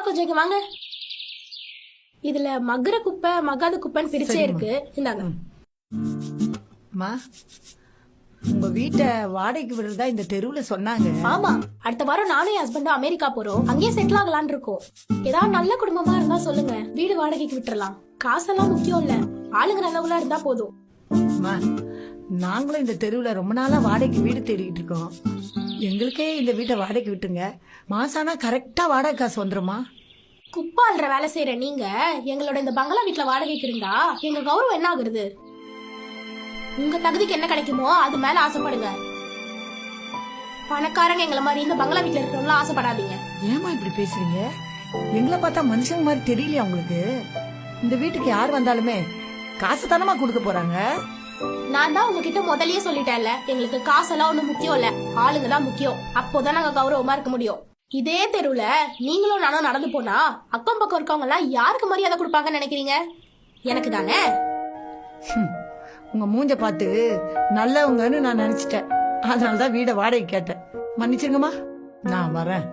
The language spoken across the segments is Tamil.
கொஞ்சம் இங்க வாங்க. இதுல மக்குற குப்பை மக்காத குப்பைன்னு பிரிச்சே இருக்கு. இந்தாங்க. அம்மா, உங்க வீட்டை வாடகைக்கு விடுறதா இந்த தெருவுல சொன்னாங்க. ஆமா, அடுத்த வாரம் நானும் என் ஹஸ்பண்டும் அமெரிக்கா போறோம். அங்கேயே செட்டில் ஆகலான்னு இருக்கோம். ஏதாவது நல்ல குடும்பமா இருந்தா சொல்லுங்க, வீடு வாடகைக்கு விட்டுறலாம். காசெல்லாம் முக்கியம் இல்ல, ஆளுங்க நல்லவங்களா இருந்தா போதும். அம்மா, நாங்களும் இந்த தெருவுல ரொம்ப நாளா வாடகைக்கு வீடு தேடிட்டு இருக்கோம். எங்களுக்கே இந்த வீட்டை வாடகைக்கு விட்டுங்க. மாசானா கரெக்டா வாடகை காசு வந்துருமா? குப்பால்ற வேலை செய்யற நீங்க எங்களோட இந்த பங்களா வீட்டுல வாடகைக்கு இருந்தா எங்க கௌரவம் என்ன ஆகுறது? உங்க தகுதிக்கு என்ன கிடைக்குமோ அது மேல ஆசைப்படுங்க. பணக்காரங்க எங்களை மாதிரி இந்த பங்களா வீட்டுல இருக்கிறவங்கள ஆசைப்படாதீங்க. ஏமா இப்படி பேசுறீங்க? எங்களை பார்த்தா மனுஷங்க மாதிரி தெரியலையா உங்களுக்கு? இந்த வீட்டுக்கு யார் வந்தாலுமே காசு தானமா கொடுக்க போறாங்க. நான் தான் உங்ககிட்ட முதல்லயே சொல்லிட்டேன்ல, எங்களுக்கு காசெல்லாம் ஒண்ணும் முக்கியம் இல்ல, ஆளுங்க தான் முக்கியம். அப்போதான் நாங்க கௌரவமா இருக்க முடியும். இதே தெருவுல நீங்களும் நானும் நடந்து போனா அக்கம் பக்கம் இருக்கவங்க எல்லாம் யாருக்கு மரியாதை கொடுப்பாங்கன்னு நினைக்கிறீங்க? எனக்கு தானே. உங்க மூஞ்ச பார்த்து நல்லவங்கன்னு நான் நினைச்சிட்டேன். அதனாலதான் வீட வாடகை கேட்டேன். மன்னிச்சிருங்கம்மா, நான் வரேன்.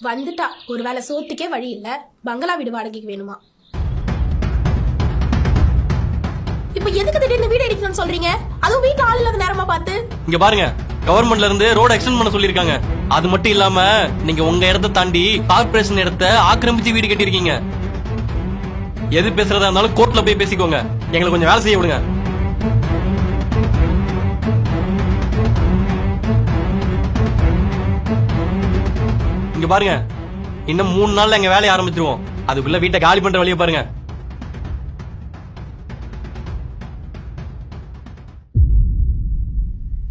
வந்துட்டா ஒருவேளை சோத்துக்கே வழி இல்ல, பங்களா வீடு வாடகைக்கு வேணுமா? இப்ப எதுக்கு திடீர்னு வீடு அடிக்கணும்னு சொல்றீங்க? அதுவும் வீட்டுல ஆள் இல்லாத நேரமா பார்த்து. இங்க பாருங்க, கவர்மெண்ட்ல இருந்து ரோட் எக்ஸ்டெண்ட் பண்ண சொல்லிருக்காங்க. அது மட்டும் இல்லாம நீங்க உங்க இடத்தை தாண்டி கார்பரேஷன் இடத்தை ஆக்கிரமிச்சு வீடு கட்டிருக்கீங்க. எது பேசுறதா இருந்தாலும் கோர்ட்ல போய் பேசிக்கோங்க. எங்களுக்கு கொஞ்சம் வேலை செய்ய விடுங்க. இங்க பாருங்க, இன்னும் 3 நாள்ல எங்க வேலையை ஆரம்பிச்சிருவோம். அதுக்குள்ள வீட்டை காலி பண்ற வழியை பாருங்க.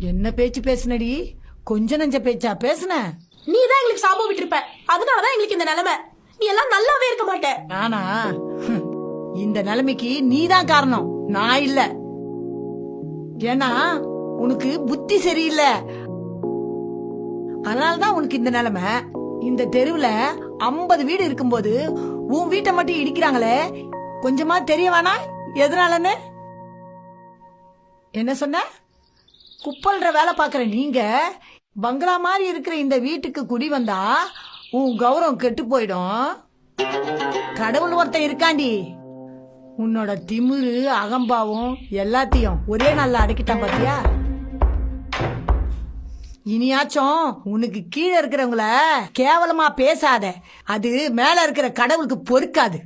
என்ன பேச்சு பேசுனடி? கொஞ்ச நஞ்ச பேச்சா பேசுன? நீ தான் எங்களுக்கு சாபம் விட்டுருப்ப, அதனாலதான் எங்களுக்கு இந்த நிலைமை. நீ எல்லாம் நல்லாவே இருக்க மாட்ட. நானா? இந்த நிலைமைக்கு நீதான் காரணம், நான் இல்ல. ஏன்னா உனக்கு புத்தி சரியில்லை, அதனாலதான் உனக்கு இந்த நிலைமை. இந்த தெருவுல 50 வீடு இருக்கும்போது உன் வீட்டை மட்டும் இடிக்கிறாங்களே, கொஞ்சமா தெரிய வேணா எதனாலன்னு? என்ன சொன்ன? குப்பல்ற வேலை பாக்குற நீங்க பங்களா மாதிரி இருக்கிற இந்த வீட்டுக்கு குடி வந்தா உன் கௌரவம் கெட்டு போயிடும். கடவுள் ஒருத்தன் இருக்காண்டி, உன்னோட திமிரு அகம்பாவும் எல்லாத்தையும் ஒரே நாள்ல அடக்கிட்டான் பாத்தியா? இனியாச்சும் உனக்கு கீழே இருக்கிறவங்கள கேவலமா பேசாத, அது மேல இருக்கிற கடவுளுக்கு பொறுக்காது.